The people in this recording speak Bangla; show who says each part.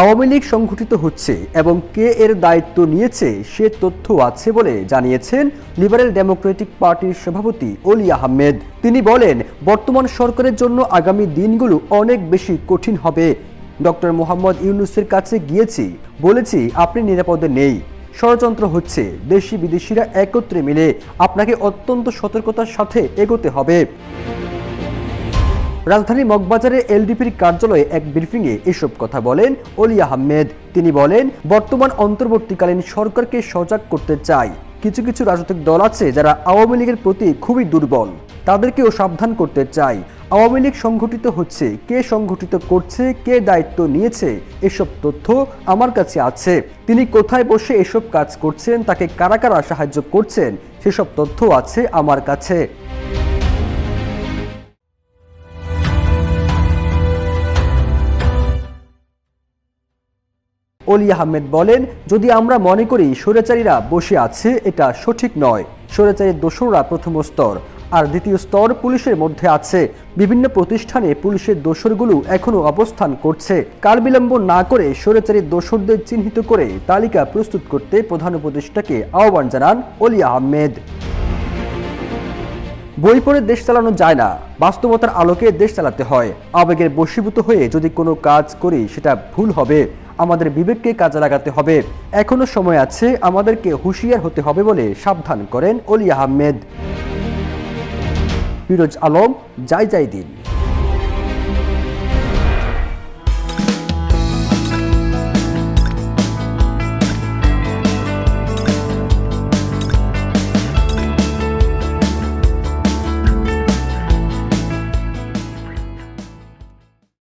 Speaker 1: আওয়ামী লীগ সংগঠিত হচ্ছে এবং কে এর দায়িত্ব নিয়েছে সে তথ্য আছে বলে জানিয়েছেন লিবারেল ডেমোক্রেটিক পার্টির সভাপতি অলি আহমেদ। তিনি বলেন, বর্তমান সরকারের জন্য আগামী দিনগুলো অনেক বেশি কঠিন হবে। ডক্টর মোহাম্মদ ইউনূসের কাছে গিয়েছি, বলেছি আপনি নিরাপদে নেই, ষড়যন্ত্র হচ্ছে, দেশি বিদেশিরা একত্রে মিলে আপনাকে অত্যন্ত সতর্কতার সাথে এগোতে হবে। রাজধানী মগবাজারে এলডিপির কার্যালয়ে এক ব্রিফিংয়ে এসব কথা বলেন অলি আহমেদ। তিনি বলেন, বর্তমান অন্তর্বর্তীকালীন সরকারকে সজাগ করতে চাই। কিছু কিছু রাজনৈতিক দল আছে যারা আওয়ামী লীগের প্রতি খুবই দুর্বল, তাদেরকেও সাবধান করতে চাই। আওয়ামী লীগ সংগঠিত হচ্ছে, কে সংগঠিত করছে, কে দায়িত্ব নিয়েছে, এসব তথ্য আমার কাছে আছে। তিনি কোথায় বসে এসব কাজ করছেন, তাকে কারা কারা সাহায্য করছেন, সেসব তথ্য আছে আমার কাছে। অলি আহমেদ বলেন, যদি আমরা মনে করি স্বৈরাচারীরা বসে আছে, এটা সঠিক নয়। স্বৈরাচারীর দোসররা প্রথম স্তর, আর দ্বিতীয় স্তর পুলিশের মধ্যে আছে। বিভিন্ন প্রতিষ্ঠানে পুলিশের দোসরগুলো এখনো অবস্থান করছে। কাল বিলম্ব না করে স্বৈরাচারীর দোসরদের চিহ্নিত করে তালিকা প্রস্তুত করতে প্রধান উপদেষ্টাকে আহ্বান জানান অলি আহমেদ। বই পড়ে দেশ চালানো যায় না, বাস্তবতার আলোকে দেশ চালাতে হয়। আবেগের বশীভূত হয়ে যদি কোনো কাজ করি সেটা ভুল হবে। আমাদের বিবেককে কাজে লাগাতে হবে। এখনো সময় আছে, আমাদেরকে হুঁশিয়ার হতে হবে বলে সাবধান করেন অলি আহমেদ। ফিরোজ আলম, জয় জয় দিন।